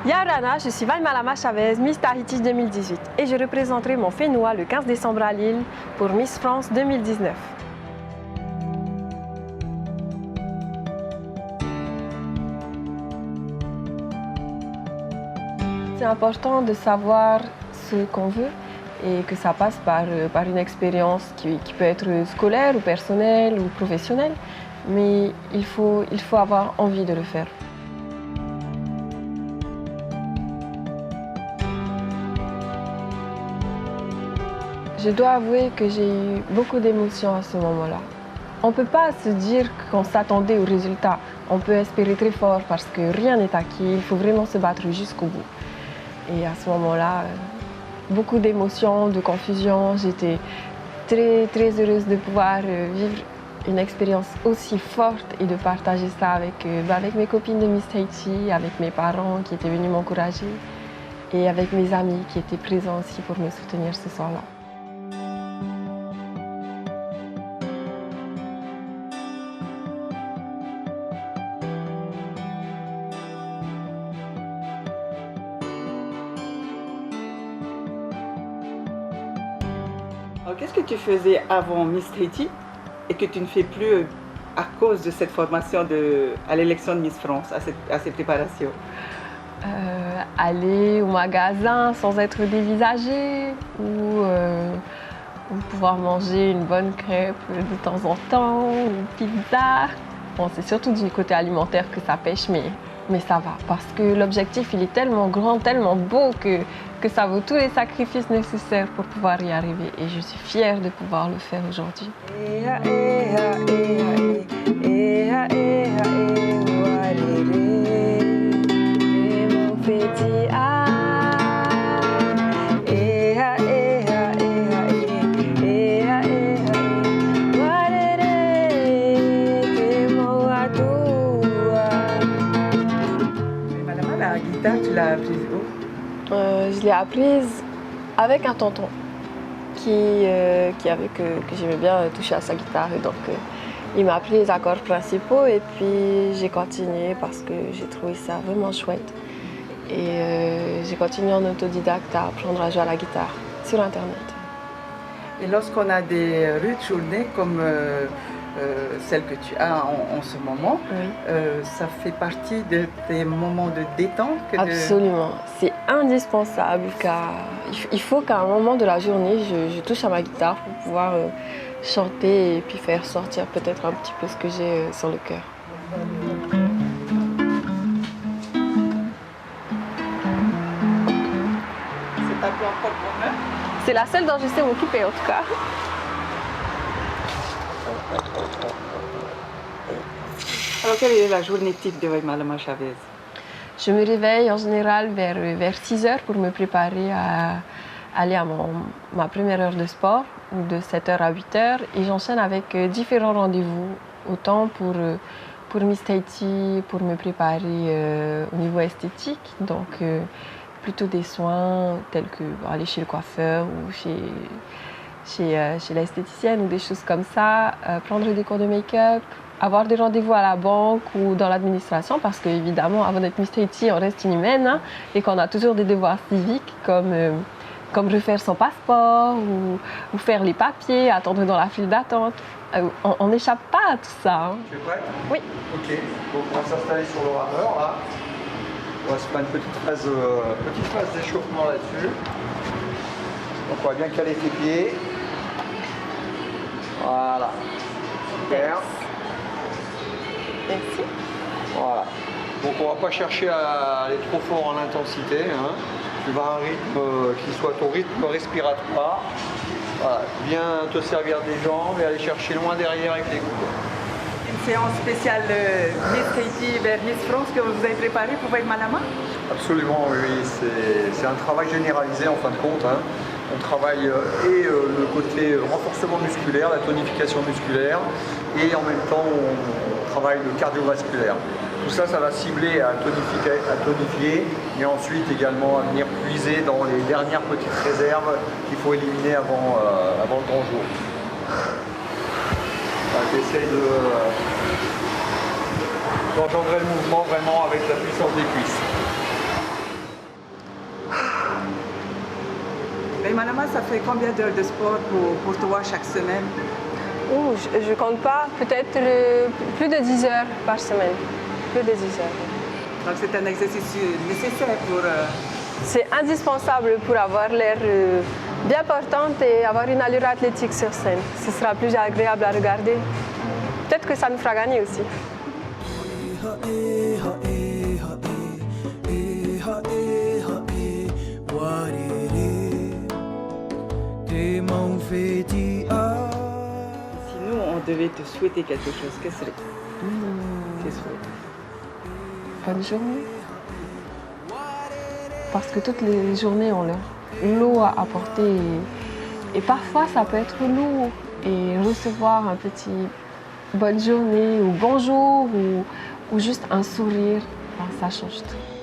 Yarana, je suis Valmalama Chavez, Miss Tahiti 2018 et je représenterai mon Fénois le 15 décembre à Lille pour Miss France 2019. C'est important de savoir ce qu'on veut et que ça passe par une expérience qui peut être scolaire ou personnelle ou professionnelle, mais il faut avoir envie de le faire. Je dois avouer que j'ai eu beaucoup d'émotions à ce moment-là. On ne peut pas se dire qu'on s'attendait au résultat. On peut espérer très fort parce que rien n'est acquis, il faut vraiment se battre jusqu'au bout. Et à ce moment-là, beaucoup d'émotions, de confusion. J'étais très, très heureuse de pouvoir vivre une expérience aussi forte et de partager ça avec mes copines de Miss Tahiti, avec mes parents qui étaient venus m'encourager et avec mes amis qui étaient présents aussi pour me soutenir ce soir-là. Alors, qu'est-ce que tu faisais avant Miss Tahiti et que tu ne fais plus à cause de cette formation à l'élection de Miss France, à ces préparations? Aller au magasin sans être dévisagée ou pouvoir manger une bonne crêpe de temps en temps, une pizza. Bon, c'est surtout du côté alimentaire que ça pêche, mais ça va. Parce que l'objectif, il est tellement grand, tellement beau que ça vaut tous les sacrifices nécessaires pour pouvoir y arriver. Et je suis fière de pouvoir le faire aujourd'hui. La guitare, tu l'as apprise où? Je l'ai apprise avec un tonton que j'aimais bien toucher à sa guitare. Et donc, il m'a appris les accords principaux et puis j'ai continué parce que j'ai trouvé ça vraiment chouette. Et j'ai continué en autodidacte à apprendre à jouer à la guitare sur Internet. Et lorsqu'on a des rudes journées comme celle que tu as en ce moment, Oui. Ça fait partie de tes moments de détente? Absolument, c'est indispensable car il faut qu'à un moment de la journée, je touche à ma guitare pour pouvoir chanter et puis faire sortir peut-être un petit peu ce que j'ai sur le cœur. C'est ta plan propre main? C'est la seule dont je sais m'occuper en tout cas. Alors, quelle est la journée type de Valmalama Chavez? Je me réveille en général vers 6 heures pour me préparer à aller à ma première heure de sport, de 7 heures à 8 heures, et j'enchaîne avec différents rendez-vous, autant pour Miss Tahiti, pour me préparer au niveau esthétique, donc plutôt des soins tels que aller chez le coiffeur ou chez l'esthéticienne ou des choses comme ça, prendre des cours de make-up, avoir des rendez-vous à la banque ou dans l'administration parce qu'évidemment, avant d'être Miss Tahiti, on reste une humaine hein, et qu'on a toujours des devoirs civiques comme refaire son passeport ou faire les papiers, attendre dans la file d'attente. On n'échappe pas à tout ça. Hein. Tu es prêt? Oui. Ok, donc on va s'installer sur le rameur là. On va se faire une petite phase d'échauffement là-dessus. Donc on va bien caler tes pieds. Voilà. Super. Merci. Voilà. Donc on va pas chercher à aller trop fort en intensité. Hein. Tu vas à un rythme qui soit ton rythme respiratoire. Voilà. Bien te servir des jambes et aller chercher loin derrière avec les coudes. Une séance spéciale Miss Tahiti vers Miss France que vous avez préparée pour Valmalama? Absolument, oui. C'est un travail généralisé en fin de compte. Hein. On travaille le côté renforcement musculaire, la tonification musculaire, et en même temps on travaille le cardiovasculaire. Tout ça, ça va cibler à tonifier, et ensuite également à venir puiser dans les dernières petites réserves qu'il faut éliminer avant le grand jour. J'essaie d'engendrer le mouvement vraiment avec la puissance des cuisses. Mais Manama, ça fait combien d'heures de sport pour toi chaque semaine? Je ne compte pas, peut-être plus de 10 heures par semaine. Plus de 10 heures. Donc c'est un exercice nécessaire pour... C'est indispensable pour avoir l'air bien portante et avoir une allure athlétique sur scène. Ce sera plus agréable à regarder. Peut-être que ça nous fera gagner aussi. Si nous, on devait te souhaiter quelque chose, qu'est-ce que serait tes souhaits? Bonne journée. Parce que toutes les journées ont leur lot à apporter. Et parfois, ça peut être lourd. Et recevoir un petit bonne journée ou bonjour ou juste un sourire, ça change tout.